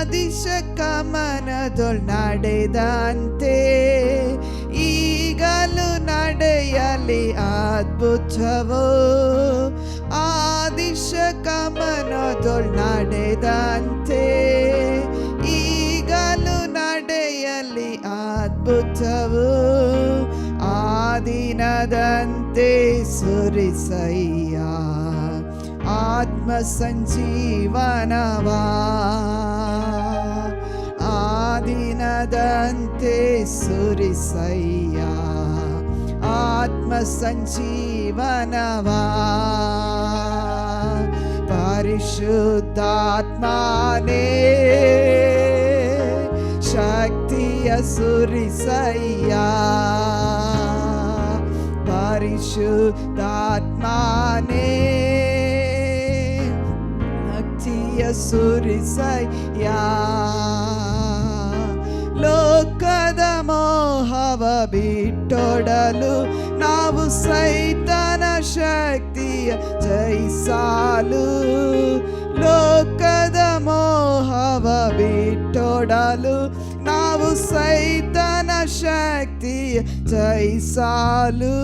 ಆದಿಶಕಮನದೊಳ್ ನಡೆದಂತೆ ಈಗಲೂ ನಡೆಯಲಿ ಅದ್ಭುತವೋ. ಆದಿಶಕಮನದೊಳ್ ನಡೆದಂತೆ ಈಗಲೂ ನಡೆಯಲಿ ಅದ್ಭುತವೋ. ಆ ದಿನದಂತೆ ಸುರಿಸಯ್ಯ ಆತ್ಮ ಸಂಜೀವನವಾ. ಆ ದಿನದಂತೆ ಸುರಿಸಯ್ಯ ಆತ್ಮ ಸಂಜೀವನವಾ. ಪರಿಶುದ್ಧಾತ್ಮನೇ ಶಕ್ತಿಯ ಸುರಿಸಯ್ಯ. ಪರಿಶುದ್ಧಾತ್ಮನೇ ಶಕ್ತಿಯ ಸುರಿಸಯ್ಯ. ಲೋಕದ ಮೋಹವ ಬಿಟ್ಟೊಡಲು ನಾವು ಸೈತನ ಶಕ್ತಿಯ ಜಯಿಸಲು. ಲೋಕದ ಮೋಹವ ಬಿಟ್ಟೊಡಲು ನಾವು ಸೈತನ ಶಕ್ತಿಯ ಜಯಿಸಲು.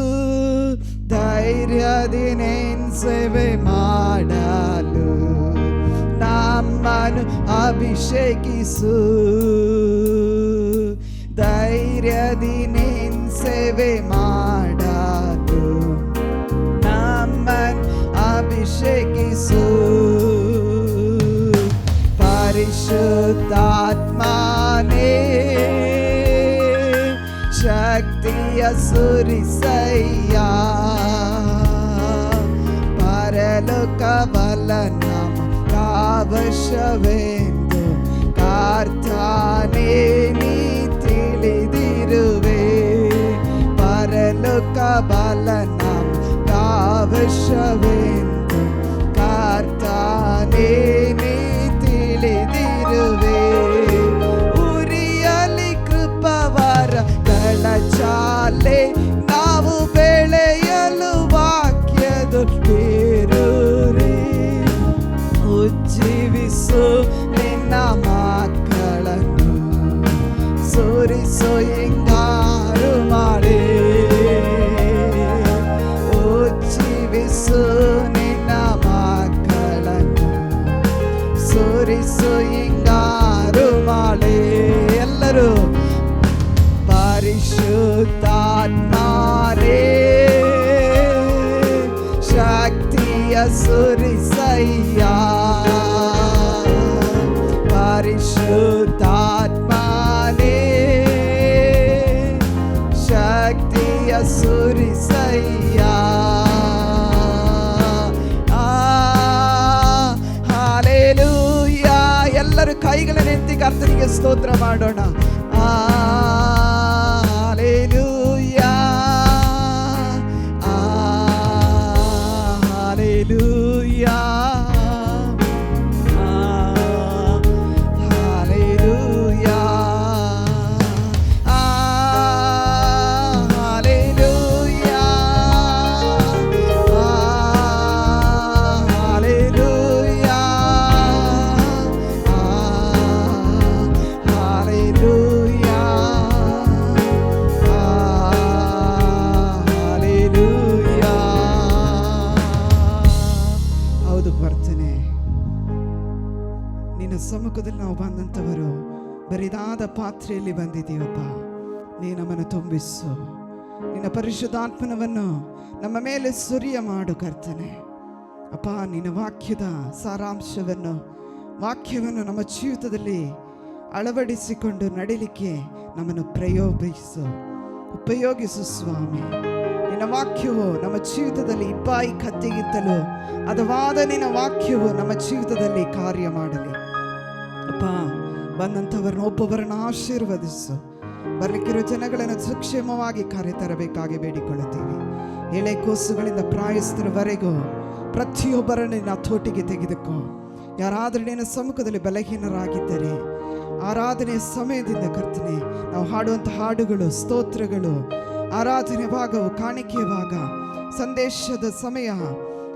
ಧೈರ್ಯದಿಂದ ಸೇವೆ ಮಾಡಲು ನಮ್ಮನ್ನು ಅಭಿಷೇಕಿಸು. ಧೈರ್ಯದಿಂದ ಸೇವೆ ಮಾಡಲು ನಮ್ಮನ್ನು ಅಭಿಷೇಕಿಸು. ಪರಿಶುದ್ಧಾತ್ಮನೇ ಶಕ್ತಿಯ ಸುರಿಸಯ್ಯ. ಪರಲೋಕ ಬಲ ನಮಗಾವಶ್ಯವೆಂದು ಕರ್ತನೇ ನೀ ತಿಳಿದಿರುವೆ. ಪರಲೋಕ ಬಲ ನಮಗಾವಶ್ಯವೆಂದು ಕರ್ತನೇ ನೀ ತಿಳಿದಿರುವೆ. ಉರಿಯಲಿ ಕೃಪವರಗಳ ಚಾಲೆ ನಾವು ಬೆಳೆಯಲು ವಾಕ್ಯದ ಬೇರೂರಿ. ಉಜ್ಜೀವಿಸು ನಿನ್ನ ಮಕ್ಕಳನ್ನು ಸುರಿಸು ಹಿಂಗಾರು ಮಾಡಿ. ಉಜ್ಜೀವಿಸು ನಿನ್ನ ಮಕ್ಕಳನ್ನು ಸುರಿಸು ಹಿಂಗಾರು ಮಾಡಿ. ಎಲ್ಲರೂ ಪರಿಶುದ್ಧಾತ್ಮನೇ ಶಕ್ತಿಯ ಸುರಿಸಯ್ಯ. ಪರಿಶುದ್ಧಾತ್ಮನೇ ಶಕ್ತಿಯ ಸುರಿಸಯ್ಯ. ಹಾಲೆಲೂಯಾ. ಎಲ್ಲರೂ ಕೈಗಳನ್ನೆತ್ತಿ ಕರ್ತನಿಗೆ ಸ್ತೋತ್ರ ಮಾಡೋಣ. Hallelujah. Hallelujah. Hallelujah. Hallelujah. Hallelujah. Hallelujah. Hallelujah. ಹೌದು ಪ್ರಾರ್ಥನೆ. ನಿನ್ನ ಸಮ್ಮುಖದಲ್ಲಿ ನಾವು ಬಂದಂಥವರು ಬರಿದಾದ ಪಾತ್ರೆಯಲ್ಲಿ ಬಂದಿದ್ದೀವಪ್ಪ. ನೀ ನಮ್ಮನ್ನು ತುಂಬಿಸು. ನಿನ್ನ ಪರಿಶುದ್ಧಾತ್ಮನವನ್ನು ನಮ್ಮ ಮೇಲೆ ಸುರಿಯ ಮಾಡು ಕರ್ತನೆ. ಅಪ್ಪ, ನಿನ್ನ ವಾಕ್ಯದ ಸಾರಾಂಶವನ್ನು ವಾಕ್ಯವನ್ನು ನಮ್ಮ ಜೀವಿತದಲ್ಲಿ ಅಳವಡಿಸಿಕೊಂಡು ನಡಿಲಿಕ್ಕೆ ನಮ್ಮನ್ನು ಉಪಯೋಗಿಸು ಸ್ವಾಮಿ. ನಿನ್ನ ವಾಕ್ಯವು ನಮ್ಮ ಜೀವಿತದಲ್ಲಿ ಇಬ್ಬಾಯಿ ಕತ್ತಿಗಿಂತಲೂ ಹದವಾದ ನಿನ್ನ ವಾಕ್ಯವು ನಮ್ಮ ಜೀವಿತದಲ್ಲಿ ಕಾರ್ಯ ಮಾಡಲಿ. ಅಪ್ಪ, ಬಂದಂಥವರನ್ನ ಒಬ್ಬೊಬ್ಬರನ್ನು ಆಶೀರ್ವದಿಸು. ಬರಲಿಕ್ಕಿರೋ ಜನಗಳನ್ನು ಸುಕ್ಷೇಮವಾಗಿ ಕರೆತರಬೇಕಾಗಿ ಬೇಡಿಕೊಳ್ಳುತ್ತೀವಿ. ಎಳೆ ಕೂಸುಗಳಿಂದ ಪ್ರಾಯಸ್ಥರವರೆಗೂ ಪ್ರತಿಯೊಬ್ಬರನ್ನು ನಿನ್ನ ತೋಟಿಗೆ ತೆಗೆದುಕೋ. ಯಾರಾದರೂ ನಿನ್ನ ಸಮ್ಮುಖದಲ್ಲಿ ಬಲಹೀನರಾಗಿದ್ದರೆ ಆರಾಧನೆ ಸಮಯದಿಂದ ಕರ್ತನೆ, ನಾವು ಹಾಡುವಂಥ ಹಾಡುಗಳು, ಸ್ತೋತ್ರಗಳು, ಆರಾಧನೆ ಭಾಗವು, ಕಾಣಿಕೆಯ ಭಾಗ, ಸಂದೇಶದ ಸಮಯ,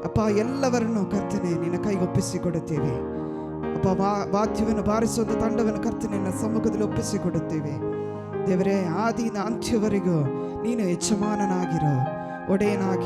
ಅಪ್ಪ ಎಲ್ಲವರನ್ನು ಕರ್ತನೆ ನಿನ್ನ ಕೈಗೆ ಒಪ್ಪಿಸಿಕೊಡುತ್ತೇವೆ. ಅಪ್ಪ, ವಾದ್ಯವನ್ನು ಬಾರಿಸುವಂಥ ತಂಡವನ್ನು ಕರ್ತನಿನ ಸಮ್ಮುಖದಲ್ಲಿ ಒಪ್ಪಿಸಿಕೊಡುತ್ತೇವೆ ದೇವರೇ. ಆದಿಯಿಂದ ಅಂತ್ಯವರೆಗೂ ನೀನು ಯಜಮಾನನಾಗಿರೋ, ಒಡೆಯನಾಗಿರೋ.